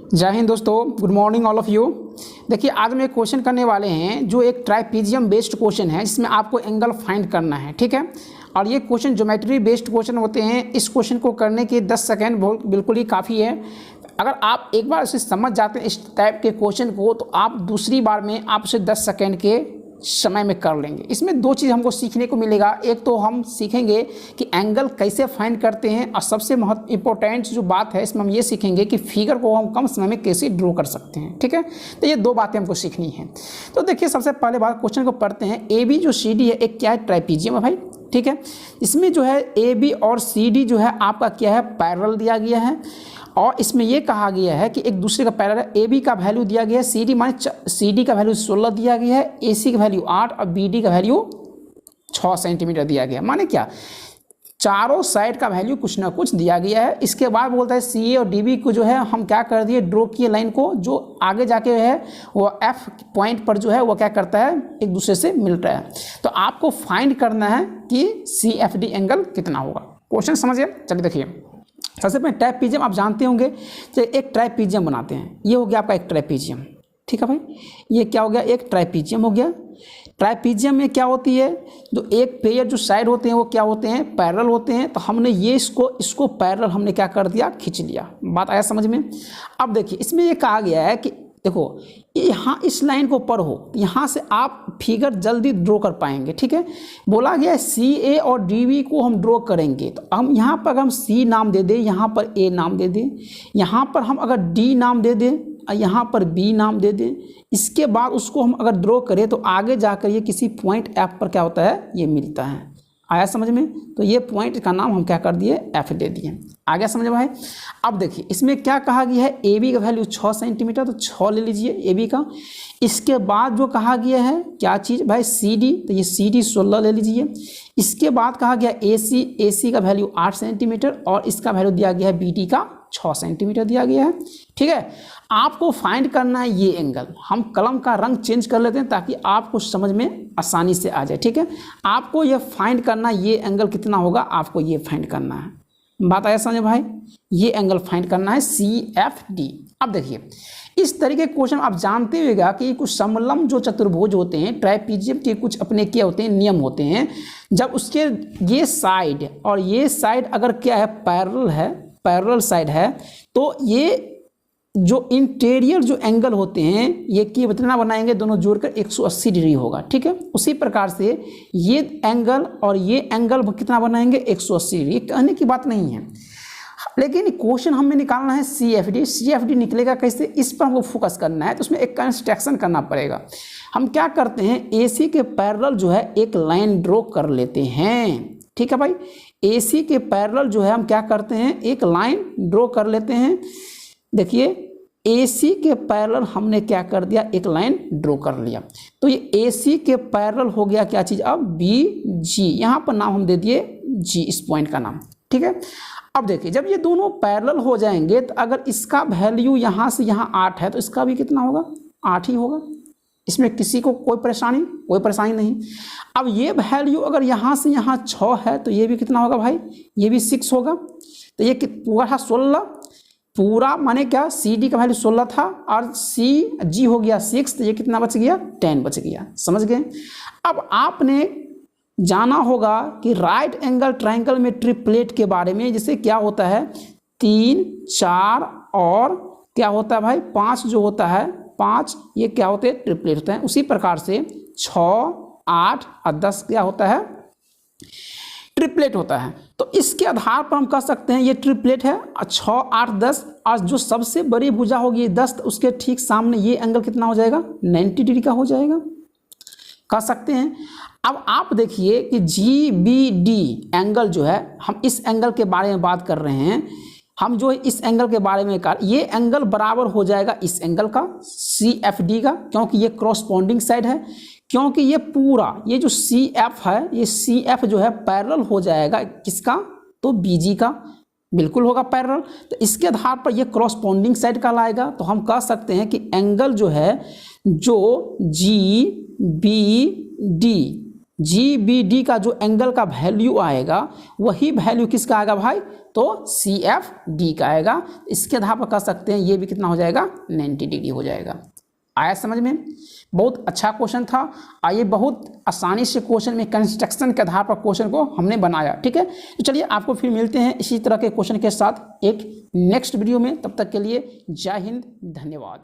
जय हिंद दोस्तों, good morning all of you. देखिए आज हम एक क्वेश्चन करने वाले हैं जो एक ट्राइपीजियम बेस्ड क्वेश्चन है जिसमें आपको एंगल फाइंड करना है, ठीक है। और ये क्वेश्चन ज्योमेट्री बेस्ड क्वेश्चन होते हैं। इस क्वेश्चन को करने के 10 सेकेंड बिल्कुल ही काफ़ी है। अगर आप एक बार इसे समझ जाते हैं इस टाइप के क्वेश्चन को, तो आप दूसरी बार में आप उसे 10 सेकेंड के समय में कर लेंगे। इसमें दो चीज़ हमको सीखने को मिलेगा। एक तो हम सीखेंगे कि एंगल कैसे फाइंड करते हैं, और सबसे इम्पोर्टेंट जो बात है इसमें हम ये सीखेंगे कि फिगर को हम कम समय में कैसे ड्रॉ कर सकते हैं, ठीक है। तो ये दो बातें हमको सीखनी है। तो देखिए सबसे पहले बात क्वेश्चन को पढ़ते हैं। ए बी जो सी डी है एक क्या है, ट्राइपीजियम है भाई, ठीक है। इसमें जो है ए बी और सी डी जो है आपका क्या है, पैरेलल दिया गया है। और इसमें यह कहा गया है कि एक दूसरे का पैरेलल है। ए बी का वैल्यू दिया गया है, सी डी माने सी डी का वैल्यू 16 दिया गया है, ए सी का वैल्यू 8 और बी डी का वैल्यू 6 सेंटीमीटर दिया गया है। माने क्या, चारों साइड का वैल्यू कुछ ना कुछ दिया गया है। इसके बाद बोलता है सी ए और डी बी को जो है हम क्या कर दिए, ड्रॉ किए लाइन को, जो आगे जाके है वो एफ पॉइंट पर जो है वो क्या करता है, एक दूसरे से मिलता है। तो आपको फाइंड करना है कि सी एफ डी एंगल कितना होगा। क्वेश्चन समझिए। चलिए देखिए, सबसे पहले ट्राइपीजियम आप जानते होंगे। तो एक ट्राइपीजियम बनाते हैं। ये हो गया आपका एक ट्राइपीजियम, ठीक है भाई। ये क्या हो गया, एक ट्राइपीजियम हो गया। ट्राइपीजियम में क्या होती है, जो एक पेयर जो साइड होते हैं वो क्या होते हैं, पैरेलल होते हैं। तो हमने ये इसको पैरेलल हमने क्या कर दिया, खींच लिया। बात आया समझ में। अब देखिए इसमें ये कहा गया है कि देखो यहाँ इस लाइन को पर हो, यहाँ से आप फिगर जल्दी ड्रॉ कर पाएंगे, ठीक है। बोला गया है सी ए और डी बी को हम ड्रॉ करेंगे। तो हम यहाँ पर अगर हम सी नाम दे दें, यहाँ पर ए नाम दे दें, यहाँ पर हम अगर डी नाम दे दें और यहाँ पर बी नाम दे दें, इसके बाद उसको हम अगर ड्रॉ करें तो आगे जाकर ये किसी पॉइंट एफ पर क्या होता है, ये मिलता है। आया समझ में। तो ये पॉइंट का नाम हम क्या कर दिए, एफ दे दिए। आ गया समझ भाई। अब देखिए इसमें क्या कहा गया है, ए बी का वैल्यू 6 सेंटीमीटर, तो 6 ले लीजिए ए बी का। इसके बाद जो कहा गया है क्या चीज़ भाई, सी डी, तो ये सी डी 16 ले लीजिए। इसके बाद कहा गया ए सी का वैल्यू 8 सेंटीमीटर और इसका वैल्यू दिया गया है बी डी का 6 सेंटीमीटर दिया गया है, ठीक है। आपको फाइंड करना है ये एंगल। हम कलम का रंग चेंज कर लेते हैं ताकि आपको समझ में आसानी से आ जाए, ठीक है। आपको ये फाइंड करना है ये एंगल कितना होगा, आपको ये फाइंड करना है। बात आया समझ भाई। ये एंगल फाइंड करना है सी एफ डी। अब देखिए इस तरीके के क्वेश्चन आप जानते होगा कि कुछ समलंब जो चतुर्भुज होते हैं, ट्राइपीजियम के कुछ अपने क्या होते हैं, नियम होते हैं। जब उसके ये साइड और ये साइड अगर क्या है, पैरेलल है, पैरेलल साइड है, तो ये जो इंटीरियर जो एंगल होते हैं ये कितना बनाएंगे, दोनों जोड़कर 180 डिग्री होगा, ठीक है। उसी प्रकार से ये एंगल और ये एंगल कितना बनाएंगे, 180 डिग्री। कहने की बात नहीं है, लेकिन क्वेश्चन हमें निकालना है C F D. C F D निकलेगा कैसे, इस पर हमको फोकस करना है। तो उसमें एक कंस्ट्रक्शन करना पड़ेगा। हम क्या करते हैं, ए सी के पैरेलल जो है एक लाइन ड्रॉ कर लेते हैं, ठीक है भाई। ए सी के पैरेलल जो है हम क्या करते हैं, एक लाइन ड्रॉ कर लेते हैं। देखिए AC के पैरेलल हमने क्या कर दिया, एक लाइन ड्रॉ कर लिया। तो ये AC के पैरेलल हो गया क्या चीज़, अब BG, यहाँ पर नाम हम दे दिए G, इस पॉइंट का नाम, ठीक है। अब देखिए जब ये दोनों पैरेलल हो जाएंगे तो अगर इसका वैल्यू यहाँ से यहाँ 8 है तो इसका भी कितना होगा, 8 ही होगा। इसमें किसी को कोई परेशानी नहीं। अब ये वैल्यू अगर यहाँ से यहाँ 6 है तो ये भी कितना होगा भाई, ये भी 6 होगा। तो ये पूरा 16 पूरा माने क्या, सी डी का वैल्यू 16 था और सी जी हो गया 6, तो ये कितना बच गया, 10 बच गया। समझ गए। अब आपने जाना होगा कि राइट एंगल ट्रायंगल में ट्रिपलेट के बारे में, जैसे क्या होता है 3, 4 और क्या होता है भाई 5 जो होता है 5, ये क्या होते हैं, ट्रिपलेट होते हैं। उसी प्रकार से 6, 8 और 10 क्या होता है, ट्रिपलेट होता है। तो इसके आधार पर हम कह सकते हैं ये ट्रिपलेट है। 6, 8, 10 और जो सबसे बड़ी भुजा होगी 10, तो उसके ठीक सामने ये एंगल कितना हो जाएगा, 90 डिग्री का हो जाएगा, कह सकते हैं। अब आप देखिए कि GBD एंगल जो है, हम इस एंगल के बारे में बात कर रहे हैं। हम जो इस एंगल के बारे में ये एंगल बराबर हो जाएगा इस एंगल का, CFD का, क्योंकि ये क्रॉसपोंडिंग साइड है। क्योंकि ये पूरा ये जो CF है, ये CF जो है पैरेलल हो जाएगा किसका, तो BG का बिल्कुल होगा पैरेलल। तो इसके आधार पर ये क्रॉसपोंडिंग साइड का लाएगा। तो हम कह सकते हैं कि एंगल जो है, जो GBD GBD का जो एंगल का वैल्यू आएगा वही वैल्यू किसका आएगा भाई, तो CFD का आएगा। इसके आधार पर कह सकते हैं ये भी कितना हो जाएगा, 90 डिग्री हो जाएगा। आया समझ में? बहुत अच्छा क्वेश्चन था। आइए बहुत आसानी से क्वेश्चन में कंस्ट्रक्शन के आधार पर क्वेश्चन को हमने बनाया, ठीक है। तो चलिए आपको फिर मिलते हैं इसी तरह के क्वेश्चन के साथ एक नेक्स्ट वीडियो में। तब तक के लिए जय हिंद, धन्यवाद।